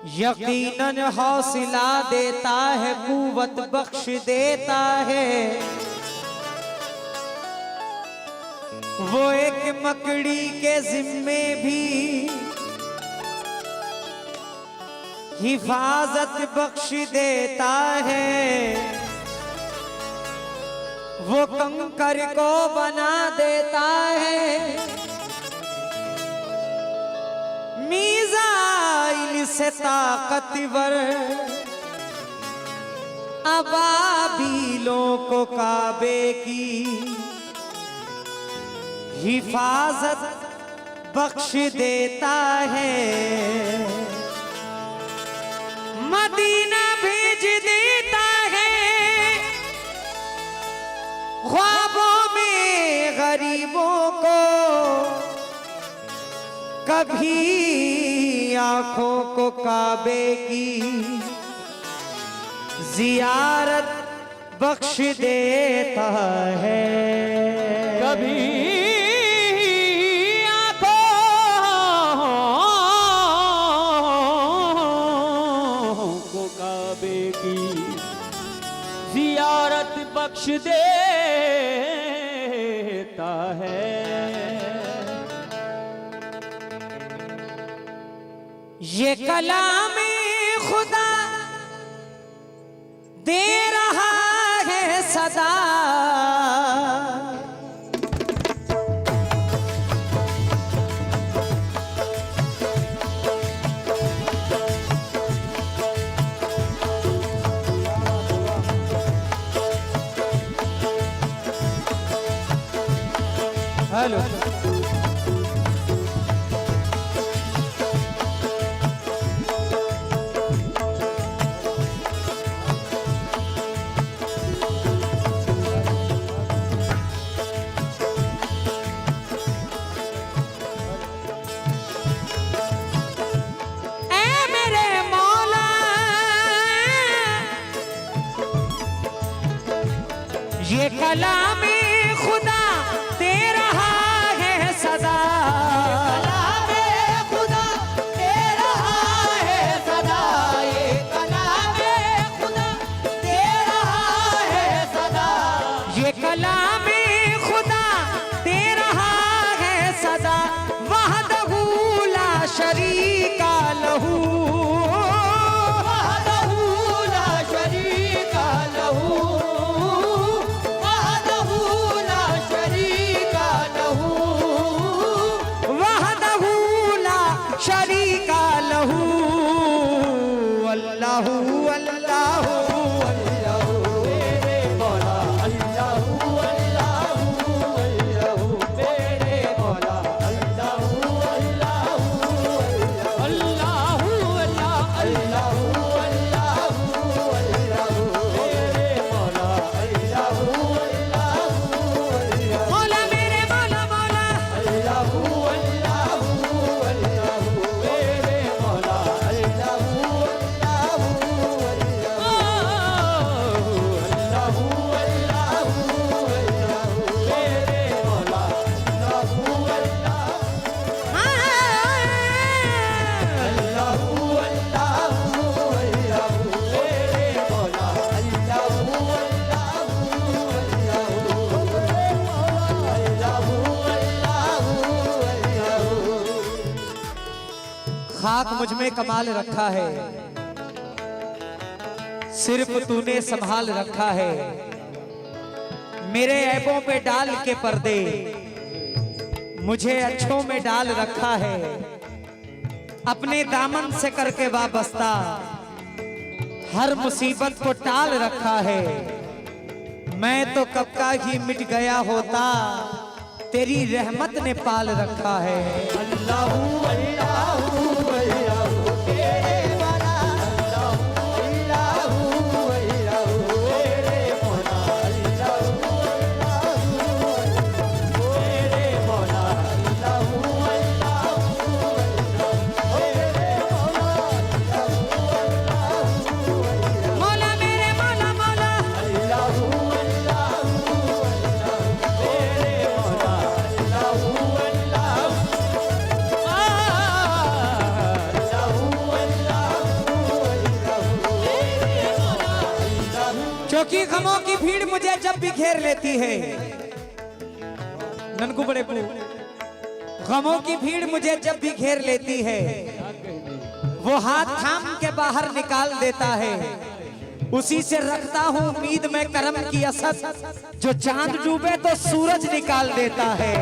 यकीनन हौसला देता है, कुव्वत बख्श देता है। वो एक मकड़ी के जिम्मे भी हिफाजत बख्श देता है। वो कंकर को बना देता है, मीज़ाइल से ताकतवर अबाबीलों को काबे की हिफाजत बख्श देता है। मदीना भेज देता है, ख्वाबों में गरीबों को, कभी आंखों को काबे की जियारत बख्श देता है। कभी आंखों को काबे की जियारत बख्श देता है। ये कलामे खुदा दे रहा है सदा, हेलो ये कलामे खुदा दे रहा है सदा, कलामे खुदा दे रहा है सदा, ये कलामे खुदा दे रहा है सदा, ये कलामे खुदा दे रहा है सदा। वहदहू ला शरीका लहू, वहदहू ला शरीका लहू, शरीका लहू। अल्लाहू अल्लाहू अल्लाहू मेरे मौला, अल्लाहू अल्लाहू अल्लाहू मेरे मौला, अल्लाहू अल्लाहू अल्लाहू अल्लाहू अल्लाहू अल्लाहू मेरे मौला, अल्लाहू अल्लाहू मौला मेरे मौला मौला अल्लाहू खाक मुझ में कमाल रखा है, सिर्फ तूने संभाल रखा है। मेरे ऐबों पे डाल के पर्दे मुझे अच्छों में डाल रखा है। अपने दामन से करके वाबस्ता हर मुसीबत को टाल रखा है। मैं तो कब का ही मिट गया होता, तेरी रहमत ने पाल रखा है। अल्लाहू अल्लाहू अल्लाहू तेरे मौला, अल्लाहू अल्लाहू अल्लाहू तेरे मौला, अल्लाहू अल्लाहू तेरे मौला, अल्लाहू अल्लाहू तेरे मौला, मौला मेरे मौला मौला अल्लाहू अल्लाहू तेरे मौला, अल्लाहू अल्लाहू क्योंकि गमों की भीड़ मुझे जब भी घेर लेती है, ननकू बड़े पू, गमों की भीड़ मुझे जब भी घेर लेती है, वो हाथ थाम के बाहर निकाल देता है। उसी से रखता हूँ उम्मीद में करम की असद, जो चांद डूबे तो सूरज निकाल देता है।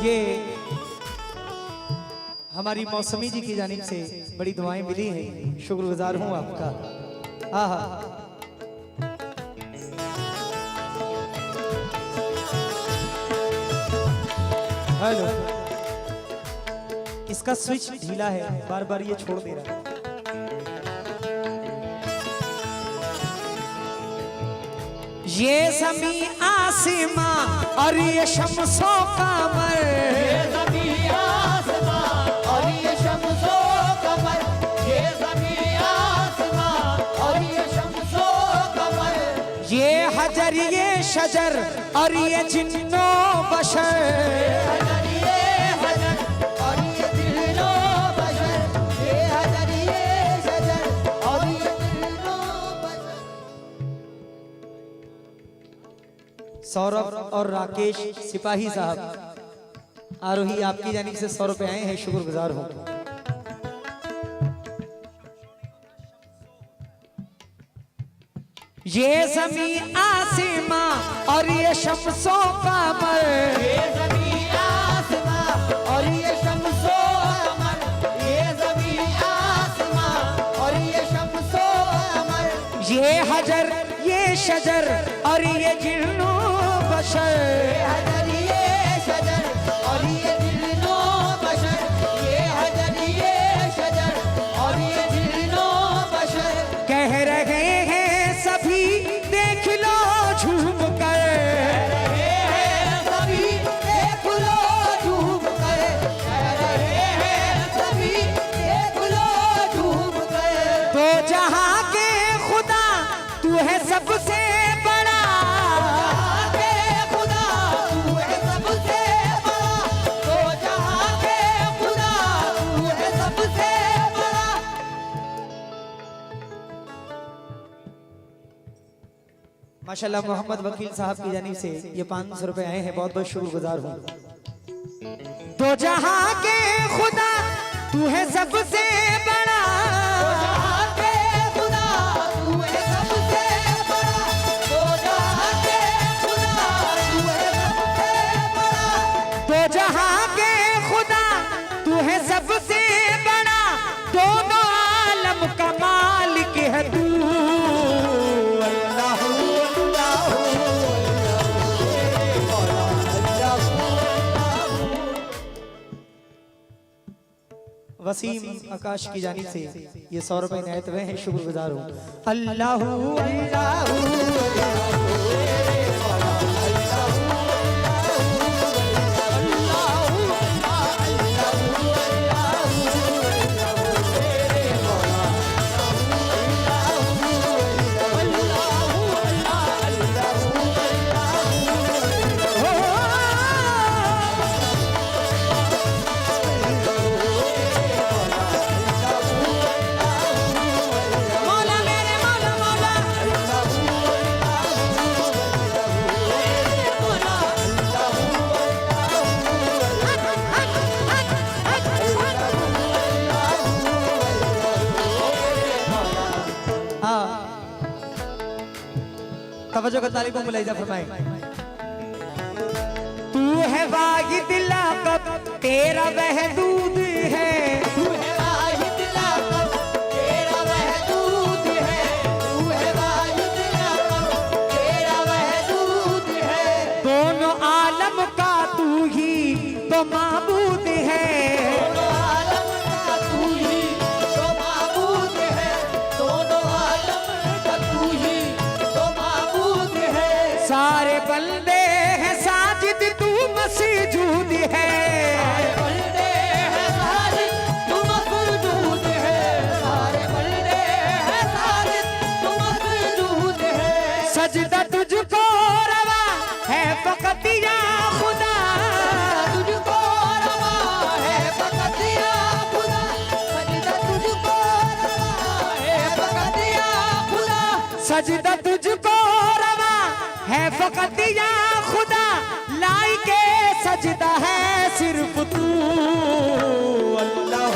ये हमारी मौसमी जी की जानिब से बड़ी दुआएं मिली हैं, शुक्रगुजार हूं आपका। आहा, हेलो, इसका स्विच ढीला है, बार बार ये छोड़ दे रहा है। ये ज़मीं आसमां और ये शम्सो कमर, ये ज़मीं आसमां और ये शम्सो कमर, ये ज़मीं आसमां और ये शम्सो कमर, ये हजर ये शजर और ये जिन्नो बशर, ये हजर और ये जिन्नो बशर, ये हजर ये शजर और ये जिन्नो बशर। सौरभ और राकेश सिपाही साहब आरोही आपकी जानिब से 100 रुपए आए हैं, शुक्रगुजार हूं। ये ज़मीं आसमां और ये शम्सो कमर, ये ज़मीं आसमां और ये शम्सो कमर, ये ज़मीं आसमां और ये शम्सो कमर, ये हजर ये शजर और ये जिन्नो बशर, ये हजर ये शजर और ये जिन्नो बशर, ये हजर ये शजर और ये जिन्नो बशर, कह रहे हैं सभी देख लो झूम कर, रहे हैं सभी देख लो झूम कर, कह रहे हैं सभी देख लो झूम कर, तो जहां के खुदा तू है सबसे बड़ा, के खुदा तू है सबसे बड़ा, तो जहां के खुदा तू है सबसे बड़ा। माशाल्लाह मोहम्मद वकील साहब की जानिब से ये 500 रुपए आए हैं, बहुत बहुत शुक्रगुजार हूँ। तो जहां के खुदा तू है सबसे बड़ा, जहां के खुदा तू है सबसे बड़ा, तो जहां के खुदा तू है सबसे बड़ा, तो जहां के खुदा तू है सबसे बड़ा, दोनों आलम का मालिक है तू। अल्लाहू वसीम आकाश की जानिब से ये 100 रुपए इनायत हुए हैं, शुक्रगुजार हूँ। अल्लाहू अल्लाहू मौला मेरे मौला मौला हाँ, तवज्जो का तालिबों मुलाहिजा फरमाएं। तू है वाहिद लाक़ब तेरा वहदूद है, तू है वाहिद लाक़ब तेरा वहदूद है, तू है वाहिद लाक़ब तेरा वहदूद है, दोनों आलम का तू ही तो माबूद है, दोनों आलम का तू ही तो माबूद है, दोनों आलम का तू ही तो माबूद है, मौजूद है। सारे बंदे हैं सारे तुम मौजूद है, सारे बंदे हैं सारे तुम मौजूद है। सजदा तुझको रवा है फकत या खुदा, तुझको रवा है फकत या खुदा, सजदा तुझको रवा है फकत या खुदा। सजदा तुझको रवा है फकत या खुदा, लाई के सजदा है सिर्फ तू। अल्लाह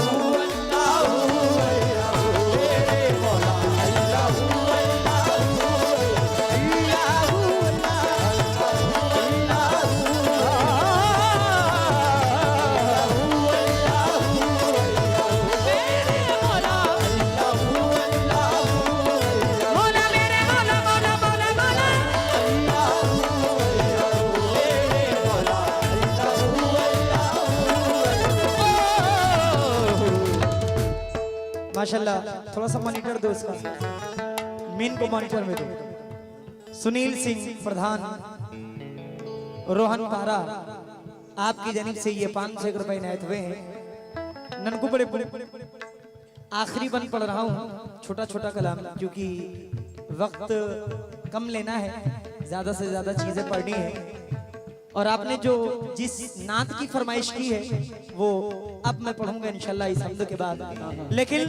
माशाल्लाह। थोड़ा सा मॉनिटर दो इसका, मेन को मॉनिटर में दो। सुनील सिंह प्रधान, रोहन पारा, आपकी जानिब से ये 500 रुपए इनायत हुए हैं। ननकू बड़े आखिरी बन पढ़ रहा हूँ, छोटा छोटा कलाम, क्योंकि वक्त कम लेना है, ज्यादा से ज्यादा चीजें पढ़नी है। और आपने जो जिस नात की फरमाइश की है वो अब मैं पढ़ूंगा इंशाल्लाह इस हफ्ते के बाद। लेकिन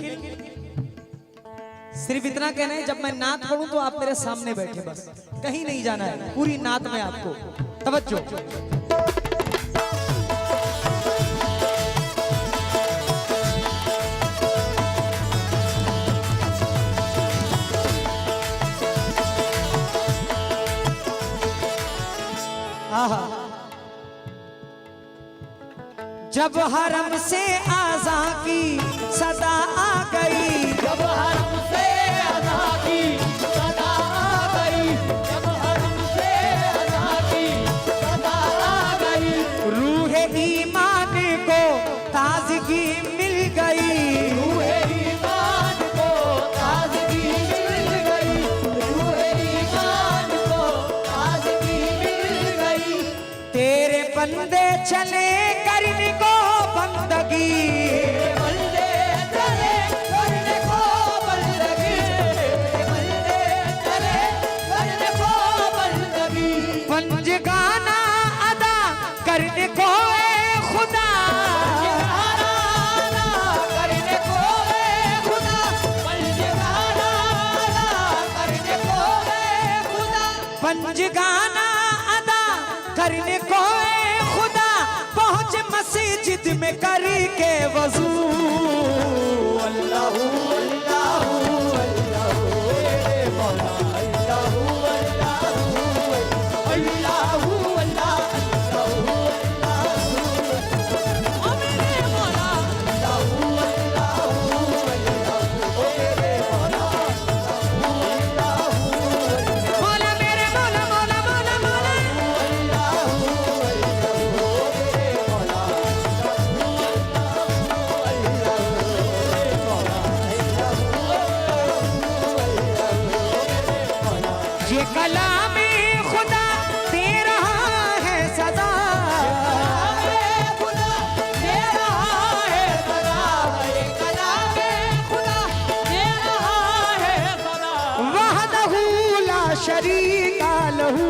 सिर्फ इतना कहना है, जब मैं नात पढ़ूं तो आप मेरे सामने बैठे, बस कहीं नहीं जाना है, पूरी नात में आपको तवज्जो। आहा। जब हरम से आज़ा की सदा आ गई, जब हरम से अज़ा की सदा आ गई, जब हरम से अज़ा की सदा आ गई, रूह ईमान को ताज़गी मिल गई, रूह ईमान को ताज़गी मिल गई, रूह ईमान को ताज़गी मिल गई। तेरे बंदे चले करने को बंदगी, बंदे चले करने को बंदगी, बंदे चले करने को बंदगी। पंजगाना अदा करने को ए खुदा, पंजगाना करने को ए खुदा, पंजगाना करने को ए खुदा, पंजगाना अदा करने को ए खुदा, पहुंच मस्जिद में करी के वजू। अल्लाहू अल्लाहू अल्लाहू मेरे मौला, अल्लाहू अल्लाहू अल्लाहू अल्लाहू अल्लाहू मेरे मौला, अल्लाहू अल्लाहू अल्लाहू मेरे मौला, अल्लाहू मौला मेरे मौला मौला मौला मौला, ये कलामे खुदा दे रहा है सदा, खुदा दे रहा है सदा, ये कलामे खुदा दे रहा है सदा। वहदहू ला शरीका लहू,